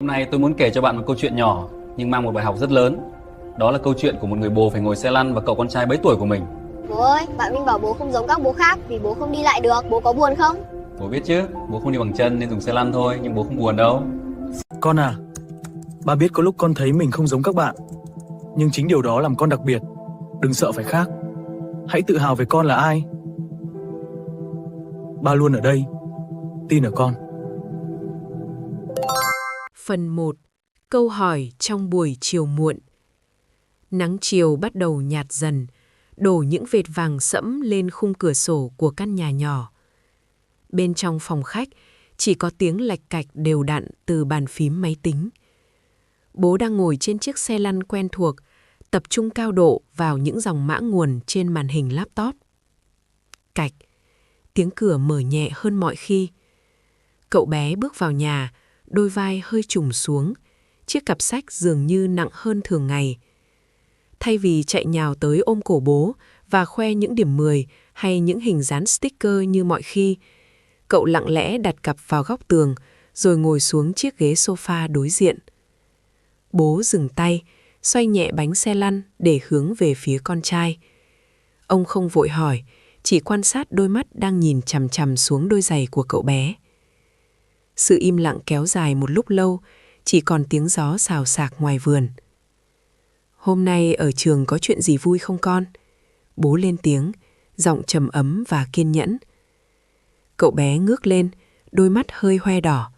Hôm nay tôi muốn kể cho bạn một câu chuyện nhỏ nhưng mang một bài học rất lớn. Đó là câu chuyện của một người bố phải ngồi xe lăn và cậu con trai bấy tuổi của mình. Bố ơi, bạn Minh bảo bố không giống các bố khác vì bố không đi lại được, bố có buồn không? Bố biết chứ, bố không đi bằng chân nên dùng xe lăn thôi, nhưng bố không buồn đâu. Con à, ba biết có lúc con thấy mình không giống các bạn, nhưng chính điều đó làm con đặc biệt. Đừng sợ phải khác. Hãy tự hào về con là ai. Ba luôn ở đây. Tin ở con. Phần 1. Câu hỏi trong buổi chiều muộn. Nắng chiều bắt đầu nhạt dần, đổ những vệt vàng sẫm lên khung cửa sổ của căn nhà nhỏ. Bên trong phòng khách chỉ có tiếng lạch cạch đều đặn từ bàn phím máy tính. Bố đang ngồi trên chiếc xe lăn quen thuộc, tập trung cao độ vào những dòng mã nguồn trên màn hình laptop. Cạch, tiếng cửa mở nhẹ hơn mọi khi. Cậu bé bước vào nhà, đôi vai hơi trùng xuống, chiếc cặp sách dường như nặng hơn thường ngày. Thay vì chạy nhào tới ôm cổ bố và khoe những điểm 10 hay những hình dán sticker như mọi khi, cậu lặng lẽ đặt cặp vào góc tường rồi ngồi xuống chiếc ghế sofa đối diện. Bố dừng tay, xoay nhẹ bánh xe lăn để hướng về phía con trai. Ông không vội hỏi, chỉ quan sát đôi mắt đang nhìn chằm chằm xuống đôi giày của cậu bé. Sự im lặng kéo dài một lúc lâu, chỉ còn tiếng gió xào xạc ngoài vườn. Hôm nay ở trường có chuyện gì vui không con? Bố lên tiếng, giọng trầm ấm và kiên nhẫn. Cậu bé ngước lên, đôi mắt hơi hoe đỏ.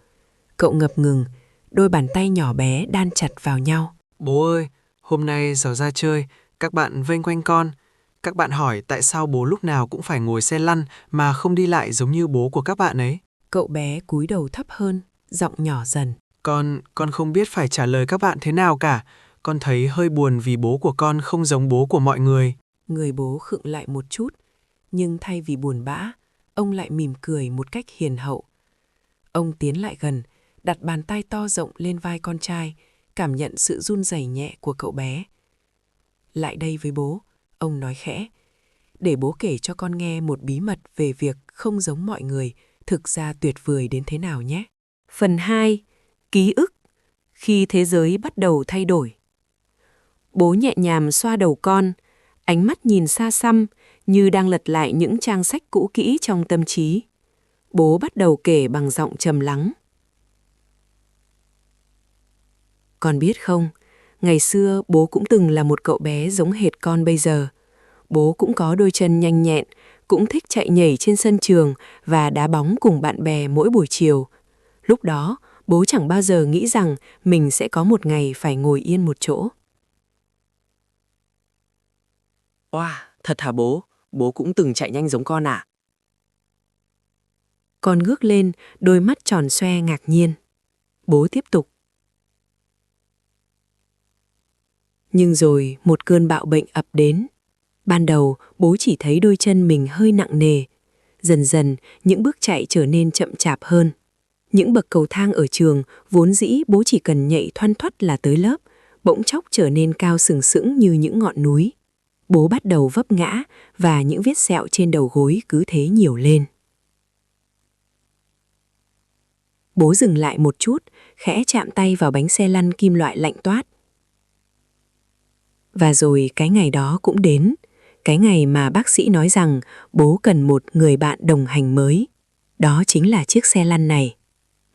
Cậu ngập ngừng, đôi bàn tay nhỏ bé đan chặt vào nhau. Bố ơi, hôm nay giờ ra chơi, các bạn vây quanh con. Các bạn hỏi tại sao bố lúc nào cũng phải ngồi xe lăn mà không đi lại giống như bố của các bạn ấy. Cậu bé cúi đầu thấp hơn, giọng nhỏ dần. Con không biết phải trả lời các bạn thế nào cả. Con thấy hơi buồn vì bố của con không giống bố của mọi người. Người bố khựng lại một chút, nhưng thay vì buồn bã, ông lại mỉm cười một cách hiền hậu. Ông tiến lại gần, đặt bàn tay to rộng lên vai con trai, cảm nhận sự run rẩy nhẹ của cậu bé. Lại đây với bố, ông nói khẽ, để bố kể cho con nghe một bí mật về việc không giống mọi người thực ra tuyệt vời đến thế nào nhé. Phần 2. Ký ức. Khi thế giới bắt đầu thay đổi. Bố nhẹ nhàng xoa đầu con, ánh mắt nhìn xa xăm như đang lật lại những trang sách cũ kỹ trong tâm trí. Bố bắt đầu kể bằng giọng trầm lắng. Con biết không, ngày xưa bố cũng từng là một cậu bé giống hệt con bây giờ. Bố cũng có đôi chân nhanh nhẹn, cũng thích chạy nhảy trên sân trường và đá bóng cùng bạn bè mỗi buổi chiều. Lúc đó, bố chẳng bao giờ nghĩ rằng mình sẽ có một ngày phải ngồi yên một chỗ. Wow, thật hả bố? Bố cũng từng chạy nhanh giống con à? Con ngước lên, đôi mắt tròn xoe ngạc nhiên. Bố tiếp tục. Nhưng rồi một cơn bạo bệnh ập đến. Ban đầu, bố chỉ thấy đôi chân mình hơi nặng nề. Dần dần, những bước chạy trở nên chậm chạp hơn. Những bậc cầu thang ở trường, vốn dĩ bố chỉ cần nhảy thoăn thoắt là tới lớp, bỗng chốc trở nên cao sừng sững như những ngọn núi. Bố bắt đầu vấp ngã và những vết sẹo trên đầu gối cứ thế nhiều lên. Bố dừng lại một chút, khẽ chạm tay vào bánh xe lăn kim loại lạnh toát. Và rồi cái ngày đó cũng đến, cái ngày mà bác sĩ nói rằng bố cần một người bạn đồng hành mới. Đó chính là chiếc xe lăn này.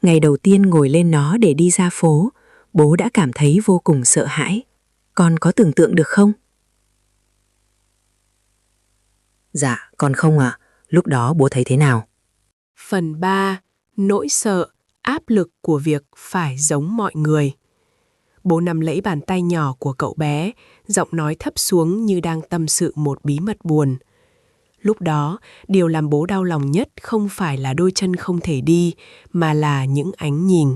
Ngày đầu tiên ngồi lên nó để đi ra phố, bố đã cảm thấy vô cùng sợ hãi. Con có tưởng tượng được không? Dạ, con không ạ. Lúc đó bố thấy thế nào? Phần 3. Nỗi sợ, áp lực của việc phải giống mọi người. Bố nắm lấy bàn tay nhỏ của cậu bé, giọng nói thấp xuống như đang tâm sự một bí mật buồn. Lúc đó, điều làm bố đau lòng nhất không phải là đôi chân không thể đi, mà là những ánh nhìn.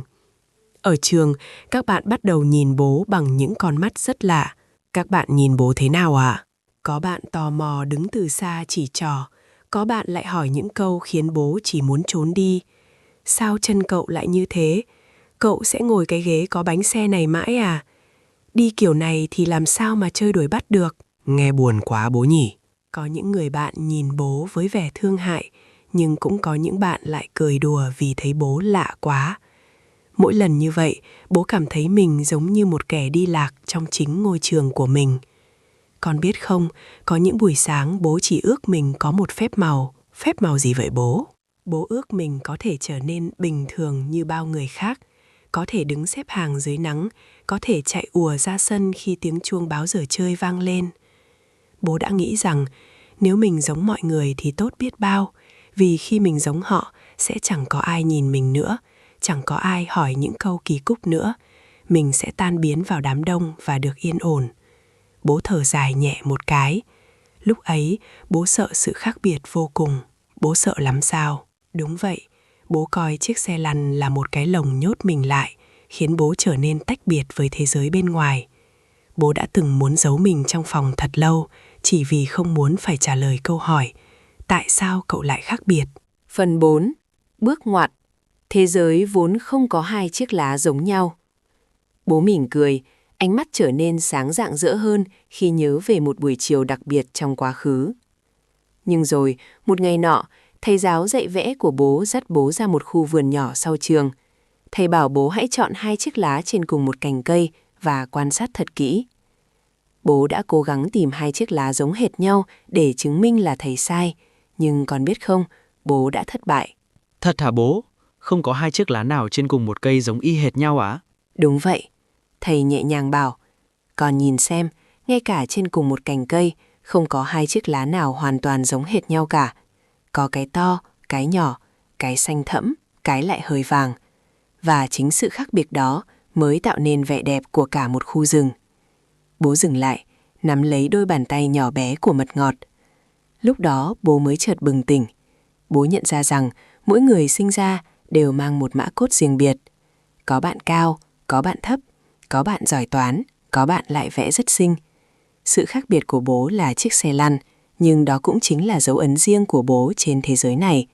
Ở trường, các bạn bắt đầu nhìn bố bằng những con mắt rất lạ. Các bạn nhìn bố thế nào ạ? Có bạn tò mò đứng từ xa chỉ trỏ, có bạn lại hỏi những câu khiến bố chỉ muốn trốn đi. Sao chân cậu lại như thế? Cậu sẽ ngồi cái ghế có bánh xe này mãi à? Đi kiểu này thì làm sao mà chơi đuổi bắt được? Nghe buồn quá bố nhỉ? Có những người bạn nhìn bố với vẻ thương hại, nhưng cũng có những bạn lại cười đùa vì thấy bố lạ quá. Mỗi lần như vậy, bố cảm thấy mình giống như một kẻ đi lạc trong chính ngôi trường của mình. Con biết không, có những buổi sáng bố chỉ ước mình có một phép màu. Phép màu gì vậy bố? Bố ước mình có thể trở nên bình thường như bao người khác, có thể đứng xếp hàng dưới nắng, có thể chạy ùa ra sân khi tiếng chuông báo giờ chơi vang lên. Bố đã nghĩ rằng nếu mình giống mọi người thì tốt biết bao, vì khi mình giống họ sẽ chẳng có ai nhìn mình nữa, chẳng có ai hỏi những câu kỳ cục nữa. Mình sẽ tan biến vào đám đông và được yên ổn. Bố thở dài nhẹ một cái. Lúc ấy, bố sợ sự khác biệt vô cùng. Bố sợ lắm sao? Đúng vậy, bố coi chiếc xe lăn là một cái lồng nhốt mình lại, khiến bố trở nên tách biệt với thế giới bên ngoài. Bố đã từng muốn giấu mình trong phòng thật lâu, chỉ vì không muốn phải trả lời câu hỏi, tại sao cậu lại khác biệt? Phần 4. Bước ngoặt. Thế giới vốn không có hai chiếc lá giống nhau. Bố mỉm cười, ánh mắt trở nên sáng rạng rỡ hơn khi nhớ về một buổi chiều đặc biệt trong quá khứ. Nhưng rồi, một ngày nọ, thầy giáo dạy vẽ của bố dắt bố ra một khu vườn nhỏ sau trường. Thầy bảo bố hãy chọn 2 chiếc lá trên cùng một cành cây và quan sát thật kỹ. Bố đã cố gắng tìm 2 chiếc lá giống hệt nhau để chứng minh là thầy sai, nhưng con biết không, bố đã thất bại. Thật hả bố? Không có 2 chiếc lá nào trên cùng một cây giống y hệt nhau à? Đúng vậy, thầy nhẹ nhàng bảo. Con nhìn xem, ngay cả trên cùng một cành cây, không có 2 chiếc lá nào hoàn toàn giống hệt nhau cả. Có cái to, cái nhỏ, cái xanh thẫm, cái lại hơi vàng. Và chính sự khác biệt đó mới tạo nên vẻ đẹp của cả một khu rừng. Bố dừng lại, nắm lấy đôi bàn tay nhỏ bé của mật ngọt. Lúc đó bố mới chợt bừng tỉnh. Bố nhận ra rằng mỗi người sinh ra đều mang một mã cốt riêng biệt. Có bạn cao, có bạn thấp, có bạn giỏi toán, có bạn lại vẽ rất xinh. Sự khác biệt của bố là chiếc xe lăn, nhưng đó cũng chính là dấu ấn riêng của bố trên thế giới này.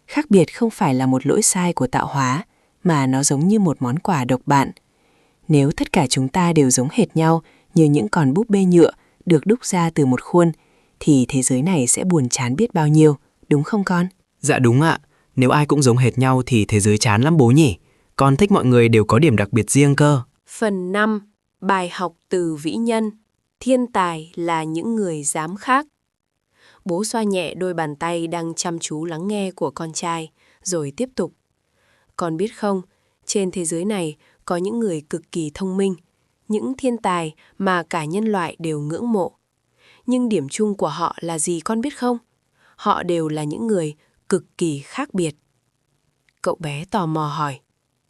Khác biệt không phải là một lỗi sai của tạo hóa, mà nó giống như một món quà độc bạn. Nếu tất cả chúng ta đều giống hệt nhau như những con búp bê nhựa được đúc ra từ một khuôn, thì thế giới này sẽ buồn chán biết bao nhiêu, đúng không con? Dạ đúng ạ. Nếu ai cũng giống hệt nhau thì thế giới chán lắm bố nhỉ? Con thích mọi người đều có điểm đặc biệt riêng cơ. Phần 5. Bài học từ vĩ nhân. Thiên tài là những người dám khác. Bố xoa nhẹ đôi bàn tay đang chăm chú lắng nghe của con trai, rồi tiếp tục. Con biết không, trên thế giới này có những người cực kỳ thông minh, những thiên tài mà cả nhân loại đều ngưỡng mộ. Nhưng điểm chung của họ là gì con biết không? Họ đều là những người cực kỳ khác biệt. Cậu bé tò mò hỏi.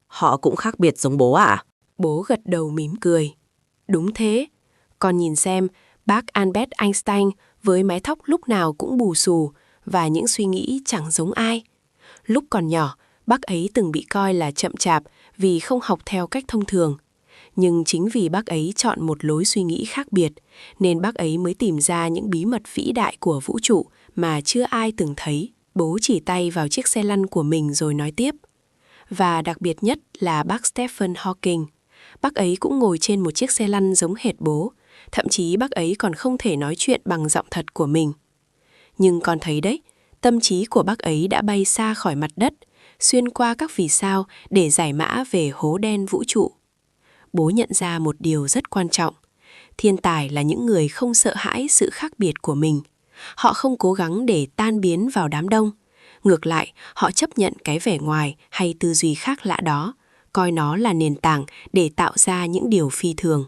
Họ cũng khác biệt giống bố ạ? Bố gật đầu mỉm cười. Đúng thế. Con nhìn xem, bác Albert Einstein với mái tóc lúc nào cũng bù xù và những suy nghĩ chẳng giống ai. Lúc còn nhỏ, bác ấy từng bị coi là chậm chạp vì không học theo cách thông thường. Nhưng chính vì bác ấy chọn một lối suy nghĩ khác biệt, nên bác ấy mới tìm ra những bí mật vĩ đại của vũ trụ mà chưa ai từng thấy. Bố chỉ tay vào chiếc xe lăn của mình rồi nói tiếp. Và đặc biệt nhất là bác Stephen Hawking. Bác ấy cũng ngồi trên một chiếc xe lăn giống hệt bố. Thậm chí bác ấy còn không thể nói chuyện bằng giọng thật của mình. Nhưng con thấy đấy, tâm trí của bác ấy đã bay xa khỏi mặt đất, xuyên qua các vì sao để giải mã về hố đen vũ trụ. Bố nhận ra một điều rất quan trọng. Thiên tài là những người không sợ hãi sự khác biệt của mình. Họ không cố gắng để tan biến vào đám đông. Ngược lại, họ chấp nhận cái vẻ ngoài hay tư duy khác lạ đó, coi nó là nền tảng để tạo ra những điều phi thường.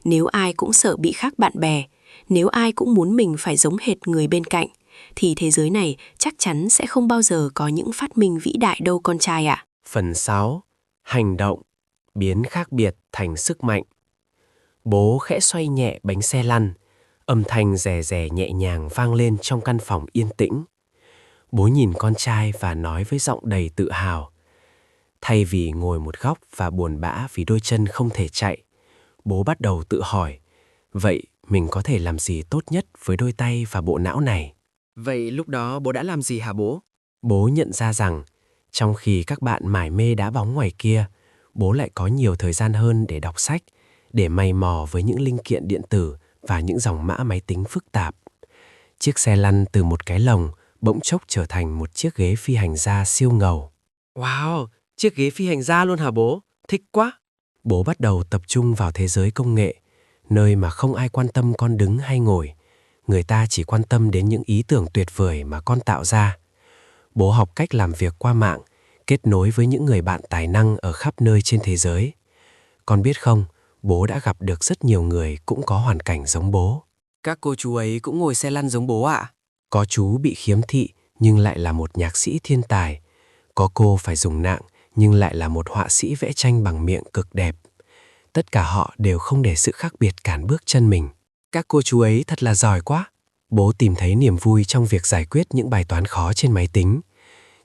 Nếu ai cũng sợ bị khác bạn bè, nếu ai cũng muốn mình phải giống hệt người bên cạnh, thì thế giới này chắc chắn sẽ không bao giờ có những phát minh vĩ đại đâu con trai ạ. Phần 6. Hành động. Biến khác biệt thành sức mạnh. Bố khẽ xoay nhẹ bánh xe lăn, âm thanh rè rè nhẹ nhàng vang lên trong căn phòng yên tĩnh. Bố nhìn con trai và nói với giọng đầy tự hào. Thay vì ngồi một góc và buồn bã vì đôi chân không thể chạy, bố bắt đầu tự hỏi, vậy mình có thể làm gì tốt nhất với đôi tay và bộ não này? Vậy lúc đó bố đã làm gì hả bố? Bố nhận ra rằng, trong khi các bạn mải mê đá bóng ngoài kia, bố lại có nhiều thời gian hơn để đọc sách, để mày mò với những linh kiện điện tử và những dòng mã máy tính phức tạp. Chiếc xe lăn từ một cái lồng bỗng chốc trở thành một chiếc ghế phi hành gia siêu ngầu. Wow, Chiếc ghế phi hành gia luôn hả bố? Thích quá. Bố bắt đầu tập trung vào thế giới công nghệ, nơi mà không ai quan tâm con đứng hay ngồi. Người ta chỉ quan tâm đến những ý tưởng tuyệt vời mà con tạo ra. Bố học cách làm việc qua mạng, kết nối với những người bạn tài năng ở khắp nơi trên thế giới. Con biết không, bố đã gặp được rất nhiều người cũng có hoàn cảnh giống bố. Các cô chú ấy cũng ngồi xe lăn giống bố ạ? Có chú bị khiếm thị nhưng lại là một nhạc sĩ thiên tài. Có cô phải dùng nạng nhưng lại là một họa sĩ vẽ tranh bằng miệng cực đẹp. Tất cả họ đều không để sự khác biệt cản bước chân mình. Các cô chú ấy thật là giỏi quá. Bố tìm thấy niềm vui trong việc giải quyết những bài toán khó trên máy tính.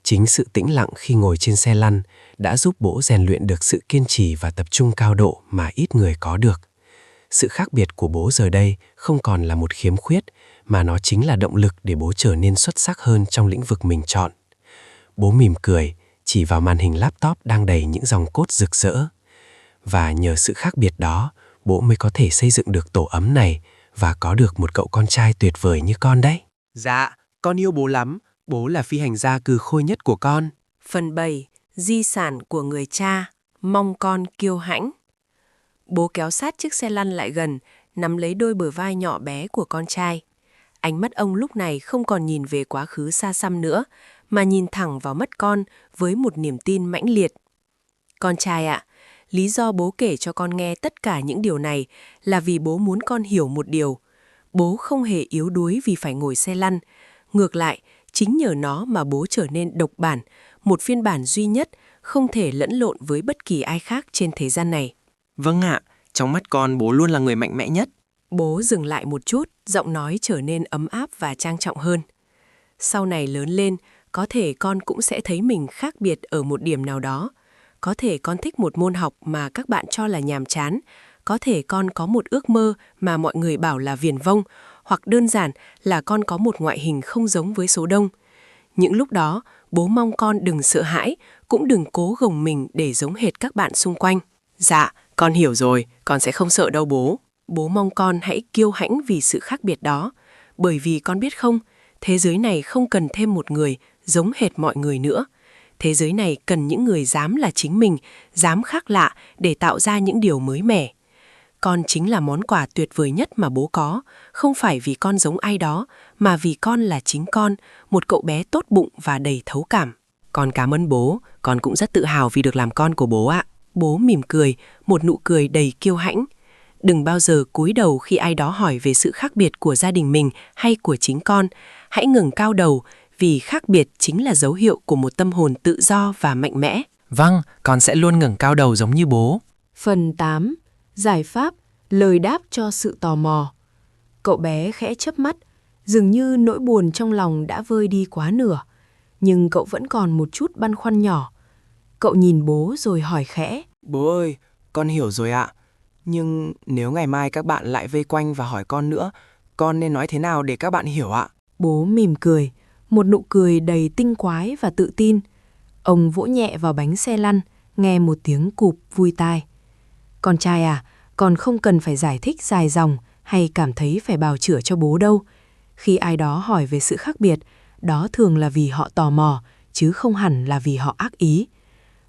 Chính sự tĩnh lặng khi ngồi trên xe lăn đã giúp bố rèn luyện được sự kiên trì và tập trung cao độ mà ít người có được. Sự khác biệt của bố giờ đây không còn là một khiếm khuyết, mà nó chính là động lực để bố trở nên xuất sắc hơn trong lĩnh vực mình chọn. Bố mỉm cười, chỉ vào màn hình laptop đang đầy những dòng code rực rỡ. Và nhờ sự khác biệt đó, bố mới có thể xây dựng được tổ ấm này và có được một cậu con trai tuyệt vời như con đấy. Dạ, con yêu bố lắm. Bố là phi hành gia cừ khôi nhất của con. Phần 7. Di sản của người cha, mong con kiêu hãnh. Bố kéo sát chiếc xe lăn lại gần, nắm lấy đôi bờ vai nhỏ bé của con trai. Ánh mắt ông lúc này không còn nhìn về quá khứ xa xăm nữa, mà nhìn thẳng vào mắt con với một niềm tin mãnh liệt. Con trai ạ, lý do bố kể cho con nghe tất cả những điều này là vì bố muốn con hiểu một điều. Bố không hề yếu đuối vì phải ngồi xe lăn. Ngược lại, chính nhờ nó mà bố trở nên độc bản, một phiên bản duy nhất, không thể lẫn lộn với bất kỳ ai khác trên thế gian này. Vâng ạ, trong mắt con bố luôn là người mạnh mẽ nhất. Bố dừng lại một chút, giọng nói trở nên ấm áp và trang trọng hơn. Sau này lớn lên, có thể con cũng sẽ thấy mình khác biệt ở một điểm nào đó. Có thể con thích một môn học mà các bạn cho là nhàm chán. Có thể con có một ước mơ mà mọi người bảo là viển vông, hoặc đơn giản là con có một ngoại hình không giống với số đông. Những lúc đó, bố mong con đừng sợ hãi, cũng đừng cố gồng mình để giống hệt các bạn xung quanh. Dạ, con hiểu rồi, con sẽ không sợ đâu bố. Bố mong con hãy kiêu hãnh vì sự khác biệt đó. Bởi vì con biết không, thế giới này không cần thêm một người giống hệt mọi người nữa. Thế giới này cần những người dám là chính mình, dám khác lạ để tạo ra những điều mới mẻ. Con chính là món quà tuyệt vời nhất mà bố có, không phải vì con giống ai đó, mà vì con là chính con, một cậu bé tốt bụng và đầy thấu cảm. Con cảm ơn bố, con cũng rất tự hào vì được làm con của bố ạ. Bố mỉm cười, một nụ cười đầy kiêu hãnh. Đừng bao giờ cúi đầu khi ai đó hỏi về sự khác biệt của gia đình mình hay của chính con. Hãy ngẩng cao đầu, vì khác biệt chính là dấu hiệu của một tâm hồn tự do và mạnh mẽ. Vâng, con sẽ luôn ngẩng cao đầu giống như bố. Phần 8. Giải pháp, lời đáp cho sự tò mò. Cậu bé khẽ chớp mắt, dường như nỗi buồn trong lòng đã vơi đi quá nửa, nhưng cậu vẫn còn một chút băn khoăn nhỏ. Cậu nhìn bố rồi hỏi khẽ. Bố ơi, con hiểu rồi ạ. Nhưng nếu ngày mai các bạn lại vây quanh và hỏi con nữa, con nên nói thế nào để các bạn hiểu ạ? Bố mỉm cười, một nụ cười đầy tinh quái và tự tin. Ông vỗ nhẹ vào bánh xe lăn, nghe một tiếng cụp vui tai. Con trai à, con không cần phải giải thích dài dòng hay cảm thấy phải bào chữa cho bố đâu. Khi ai đó hỏi về sự khác biệt, đó thường là vì họ tò mò, chứ không hẳn là vì họ ác ý.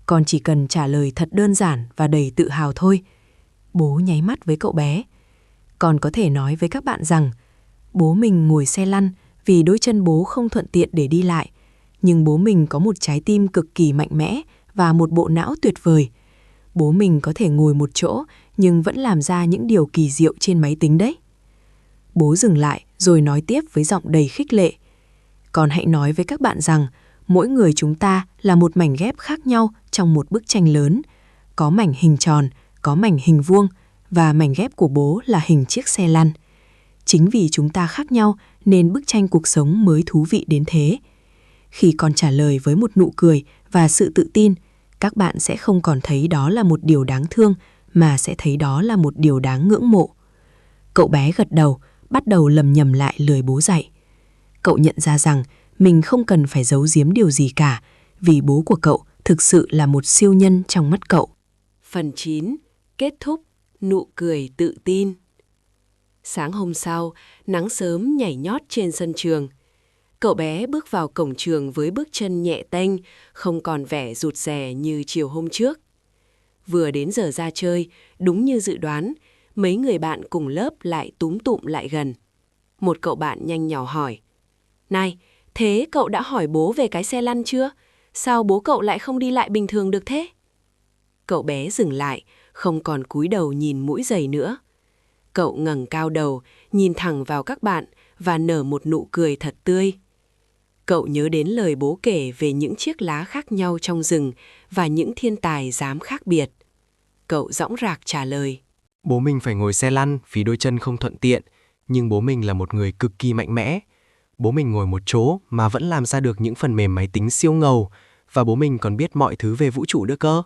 Con chỉ cần trả lời thật đơn giản và đầy tự hào thôi. Bố nháy mắt với cậu bé. Con có thể nói với các bạn rằng, bố mình ngồi xe lăn vì đôi chân bố không thuận tiện để đi lại. Nhưng bố mình có một trái tim cực kỳ mạnh mẽ và một bộ não tuyệt vời. Bố mình có thể ngồi một chỗ nhưng vẫn làm ra những điều kỳ diệu trên máy tính đấy. Bố dừng lại rồi nói tiếp với giọng đầy khích lệ. Con hãy nói với các bạn rằng mỗi người chúng ta là một mảnh ghép khác nhau trong một bức tranh lớn. Có mảnh hình tròn, có mảnh hình vuông và mảnh ghép của bố là hình chiếc xe lăn. Chính vì chúng ta khác nhau nên bức tranh cuộc sống mới thú vị đến thế. Khi con trả lời với một nụ cười và sự tự tin, các bạn sẽ không còn thấy đó là một điều đáng thương mà sẽ thấy đó là một điều đáng ngưỡng mộ. Cậu bé gật đầu, bắt đầu lầm nhầm lại lời bố dạy. Cậu nhận ra rằng mình không cần phải giấu giếm điều gì cả, vì bố của cậu thực sự là một siêu nhân trong mắt cậu. Phần 9. Kết thúc, nụ cười tự tin. Sáng hôm sau, nắng sớm nhảy nhót trên sân trường. Cậu bé bước vào cổng trường với bước chân nhẹ tênh, không còn vẻ rụt rè như chiều hôm trước. Vừa đến giờ ra chơi, đúng như dự đoán, mấy người bạn cùng lớp lại túm tụm lại gần. Một cậu bạn nhanh nhỏ hỏi: "Này, thế cậu đã hỏi bố về cái xe lăn chưa? Sao bố cậu lại không đi lại bình thường được thế?" Cậu bé dừng lại, không còn cúi đầu nhìn mũi giày nữa. Cậu ngẩng cao đầu, nhìn thẳng vào các bạn và nở một nụ cười thật tươi. Cậu nhớ đến lời bố kể về những chiếc lá khác nhau trong rừng và những thiên tài dám khác biệt. Cậu dõng dạc trả lời: Bố mình phải ngồi xe lăn vì đôi chân không thuận tiện, nhưng bố mình là một người cực kỳ mạnh mẽ. Bố mình ngồi một chỗ mà vẫn làm ra được những phần mềm máy tính siêu ngầu, và bố mình còn biết mọi thứ về vũ trụ nữa cơ.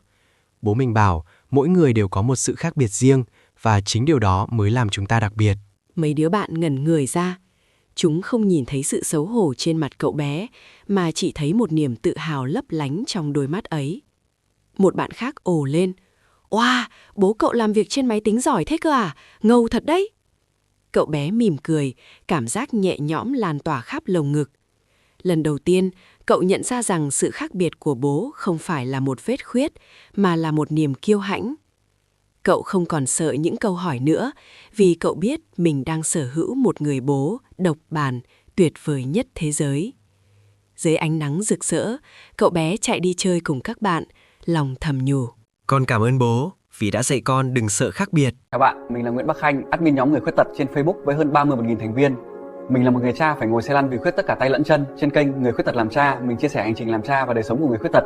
Bố mình bảo mỗi người đều có một sự khác biệt riêng, và chính điều đó mới làm chúng ta đặc biệt. Mấy đứa bạn ngẩn người ra. Chúng không nhìn thấy sự xấu hổ trên mặt cậu bé, mà chỉ thấy một niềm tự hào lấp lánh trong đôi mắt ấy. Một bạn khác ồ lên: "Oa, bố cậu làm việc trên máy tính giỏi thế cơ à? Ngầu thật đấy!" Cậu bé mỉm cười, cảm giác nhẹ nhõm lan tỏa khắp lồng ngực. Lần đầu tiên, cậu nhận ra rằng sự khác biệt của bố không phải là một vết khuyết, mà là một niềm kiêu hãnh. Cậu không còn sợ những câu hỏi nữa, vì cậu biết mình đang sở hữu một người bố độc bản, tuyệt vời nhất thế giới. Dưới ánh nắng rực rỡ, cậu bé chạy đi chơi cùng các bạn, lòng thầm nhủ: Con cảm ơn bố vì đã dạy con đừng sợ khác biệt. Chào bạn, mình là Nguyễn Bắc Khanh, admin nhóm người khuyết tật trên Facebook với hơn 31.000 thành viên. Mình là một người cha phải ngồi xe lăn vì khuyết tất cả tay lẫn chân. Trên kênh Người Khuyết tật làm cha, mình chia sẻ hành trình làm cha và đời sống của người khuyết tật.